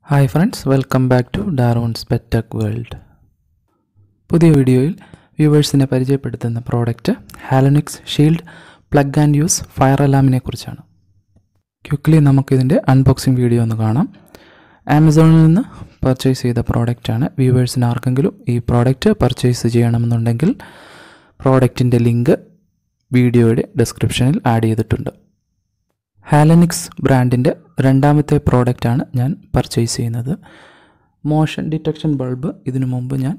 Hi friends, welcome back to Darwin's Pet Tech World. പുതിയ വീഡിയോയിൽ വ്യൂവേഴ്സിനെ പരിചയപ്പെടുത്തുന്ന product Halonix shield plug and use fire അലാമിനെ കുറിച്ചാണ്. ക്വിക്ക്ലി നമുക്കിതിൻ്റെ അൺബോക്സിംഗ് വീഡിയോ ഒന്ന് കാണാം. ആമസോണിൽ നിന്ന് പർച്ചേസ് ചെയ്ത പ്രോഡക്റ്റാണ്. വ്യൂവേഴ്സിന് ആർക്കെങ്കിലും ഈ പ്രോഡക്റ്റ് പർച്ചേസ് ചെയ്യണമെന്നുണ്ടെങ്കിൽ പ്രോഡക്റ്റിൻ്റെ ലിങ്ക് വീഡിയോയുടെ ഡിസ്ക്രിപ്ഷനിൽ ആഡ് ചെയ്തിട്ടുണ്ട്. ഹാലോനിക്സ് ബ്രാൻഡിൻ്റെ രണ്ടാമത്തെ പ്രോഡക്റ്റാണ് ഞാൻ പർച്ചേസ് ചെയ്യുന്നത്. മോഷൻ ഡിറ്റക്ഷൻ ബൾബ് ഇതിനു മുമ്പ് ഞാൻ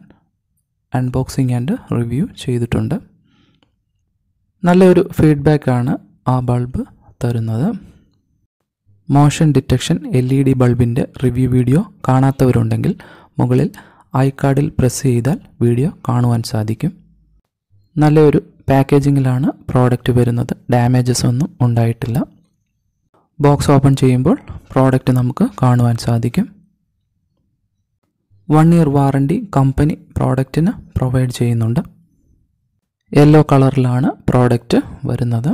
അൺബോക്സിങ് ആൻഡ് റിവ്യൂ ചെയ്തിട്ടുണ്ട്. നല്ലൊരു ഫീഡ്ബാക്കാണ് ആ ബൾബ് തരുന്നത്. മോഷൻ ഡിറ്റക്ഷൻ LED ബൾബിൻ്റെ റിവ്യൂ വീഡിയോ കാണാത്തവരുണ്ടെങ്കിൽ മുകളിൽ ഐ കാർഡിൽ പ്രസ് ചെയ്താൽ വീഡിയോ കാണുവാൻ സാധിക്കും. നല്ലൊരു പാക്കേജിങ്ങിലാണ് പ്രോഡക്റ്റ് വരുന്നത്. ഡാമേജസ് ഒന്നും ഉണ്ടായിട്ടില്ല. ബോക്സ് ഓപ്പൺ ചെയ്യുമ്പോൾ പ്രോഡക്റ്റ് നമുക്ക് കാണുവാൻ സാധിക്കും. 1 year വാറണ്ടി കമ്പനി പ്രോഡക്റ്റിന് പ്രൊവൈഡ് ചെയ്യുന്നുണ്ട്. യെല്ലോ കളറിലാണ് പ്രോഡക്റ്റ് വരുന്നത്.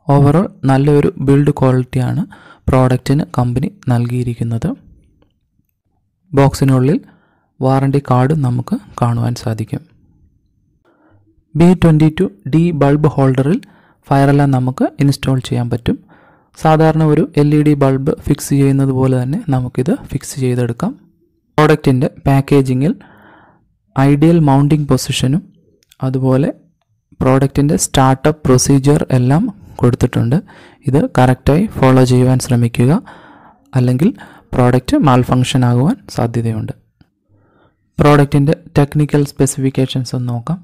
ഓവറോൾ നല്ലൊരു ബിൽഡ് ക്വാളിറ്റിയാണ് പ്രോഡക്റ്റിന് കമ്പനി നൽകിയിരിക്കുന്നത്. ബോക്സിനുള്ളിൽ വാറണ്ടി കാർഡ് നമുക്ക് കാണുവാൻ സാധിക്കും. B22D ബൾബ് ഹോൾഡറിൽ ഫയർ അലാം നമുക്ക് ഇൻസ്റ്റാൾ ചെയ്യാൻ പറ്റും. സാധാരണ ഒരു LED ബൾബ് ഫിക്സ് ചെയ്യുന്നത് പോലെ തന്നെ നമുക്കിത് ഫിക്സ് ചെയ്തെടുക്കാം. പ്രോഡക്റ്റിൻ്റെ പാക്കേജിങ്ങിൽ ഐഡിയൽ മൗണ്ടിങ് പൊസിഷനും അതുപോലെ പ്രോഡക്റ്റിൻ്റെ സ്റ്റാർട്ടപ്പ് പ്രൊസീജിയർ എല്ലാം കൊടുത്തിട്ടുണ്ട്. ഇത് കറക്റ്റായി ഫോളോ ചെയ്യുവാൻ ശ്രമിക്കുക, അല്ലെങ്കിൽ പ്രോഡക്റ്റ് മാൽഫങ്ഷൻ ആകുവാൻ സാധ്യതയുണ്ട്. പ്രോഡക്റ്റിൻ്റെ ടെക്നിക്കൽ സ്പെസിഫിക്കേഷൻസ് ഒന്ന് നോക്കാം.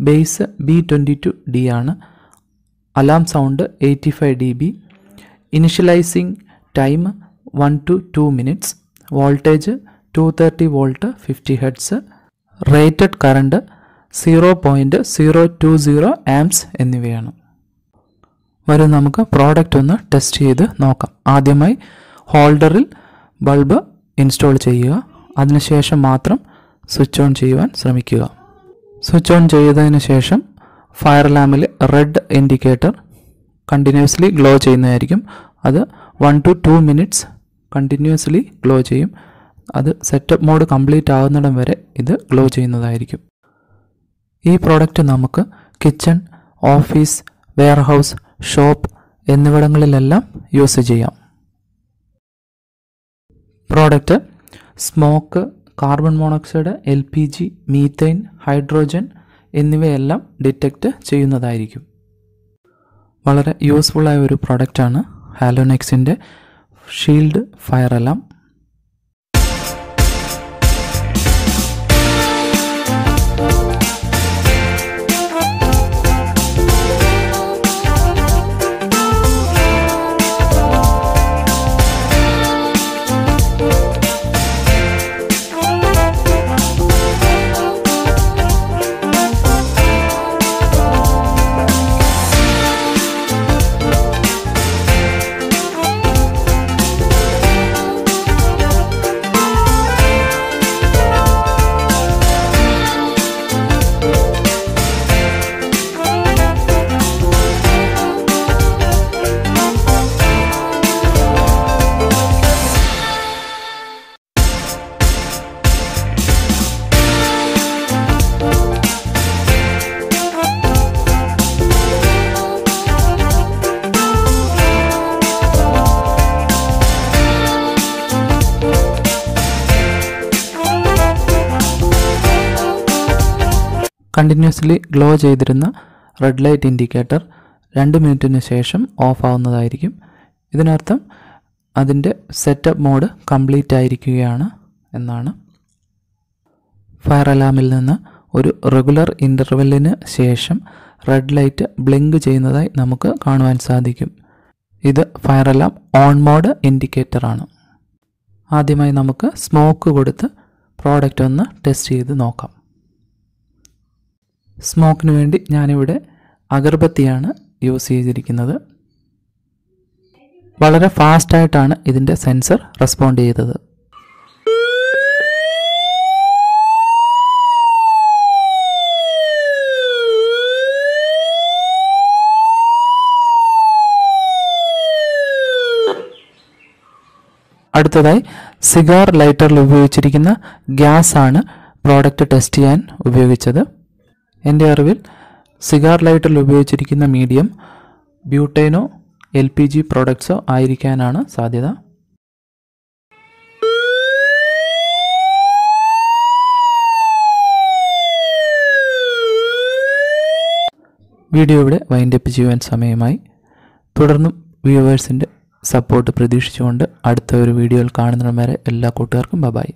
ബേസ് B22D ആണ്. Alarm sound 85 dB. Initializing time 1 to 2 minutes. Voltage 230 volt 50 Hz. Rated current 0.020 amps എന്നിവയാണ്. വരും നമുക്ക് പ്രോഡക്റ്റ് ഒന്ന് ടെസ്റ്റ് ചെയ്ത് നോക്കാം. ആദ്യമായി ഹോൾഡറിൽ ബൾബ് ഇൻസ്റ്റാൾ ചെയ്യുക. അതിനുശേഷം മാത്രം സ്വിച്ച് ഓൺ ചെയ്യുവാൻ ശ്രമിക്കുക. സ്വിച്ച് ഓൺ ചെയ്തതിന് ശേഷം ഫയർ അലാമിൽ റെഡ് ഇൻഡിക്കേറ്റർ കണ്ടിന്യൂസ്ലി ഗ്ലോ ചെയ്യുന്നതായിരിക്കും. അത് 1 to 2 minutes കണ്ടിന്യൂസ്ലി ഗ്ലോ ചെയ്യും. അത് സെറ്റപ്പ് മോഡ് കംപ്ലീറ്റ് ആകുന്നിടം വരെ ഇത് ഗ്ലോ ചെയ്യുന്നതായിരിക്കും. ഈ പ്രോഡക്റ്റ് നമുക്ക് കിച്ചൺ, ഓഫീസ്, വെയർഹൗസ്, ഷോപ്പ് എന്നിവിടങ്ങളിലെല്ലാം യൂസ് ചെയ്യാം. Product smoke, carbon monoxide, LPG, methane, hydrogen എന്നിവയെല്ലാം ഡിറ്റക്റ്റ് ചെയ്യുന്നതായിരിക്കും. വളരെ യൂസ്ഫുള്ളായ ഒരു പ്രോഡക്റ്റാണ് ഹാലോനിക്സിൻ്റെ shield fire alarm. Continuously glow ചെയ്തിരുന്ന റെഡ് ലൈറ്റ് ഇൻഡിക്കേറ്റർ 2 മിനിറ്റിന് ശേഷം ഓഫ് ആവുന്നതായിരിക്കും. ഇതിനർത്ഥം അതിൻ്റെ സെറ്റപ്പ് മോഡ് കംപ്ലീറ്റ് ആയിരിക്കുകയാണ് എന്നാണ്. ഫയർ അലാമിൽ നിന്ന് ഒരു റെഗുലർ ഇൻ്റർവെല്ലിന് ശേഷം റെഡ് ലൈറ്റ് ബ്ലിങ്ക് ചെയ്യുന്നതായി നമുക്ക് കാണുവാൻ സാധിക്കും. ഇത് ഫയർ അലാം ഓൺ മോഡ് ഇൻഡിക്കേറ്ററാണ്. ആദ്യമായി നമുക്ക് സ്മോക്ക് കൊടുത്ത് പ്രോഡക്റ്റ് ഒന്ന് ടെസ്റ്റ് ചെയ്ത് നോക്കാം. സ്മോക്കിന് വേണ്ടി ഞാനിവിടെ അഗർബത്തിയാണ് യൂസ് ചെയ്തിരിക്കുന്നത്. വളരെ ഫാസ്റ്റായിട്ടാണ് ഇതിൻ്റെ സെൻസർ റെസ്പോണ്ട് ചെയ്തത്. അടുത്തതായി സിഗാർ ലൈറ്ററിൽ ഉപയോഗിച്ചിരിക്കുന്ന ഗ്യാസ് ആണ് പ്രോഡക്റ്റ് ടെസ്റ്റ് ചെയ്യാൻ ഉപയോഗിച്ചത്. എൻ്റെ അറിവിൽ സിഗാർ ലൈറ്ററിൽ ഉപയോഗിച്ചിരിക്കുന്ന മീഡിയം ബ്യൂട്ടേനോ LPG പ്രോഡക്ട്സോ ആയിരിക്കാനാണ് സാധ്യത. വീഡിയോ ഇവിടെ വൈൻഡപ്പ് ചെയ്യുവാൻ സമയമായി. തുടർന്നും വ്യൂവേഴ്സിൻ്റെ സപ്പോർട്ട് പ്രതീക്ഷിച്ചുകൊണ്ട് അടുത്ത ഒരു വീഡിയോയിൽ കാണുന്നതുവരെ എല്ലാ കൂട്ടുകാർക്കും ബൈ.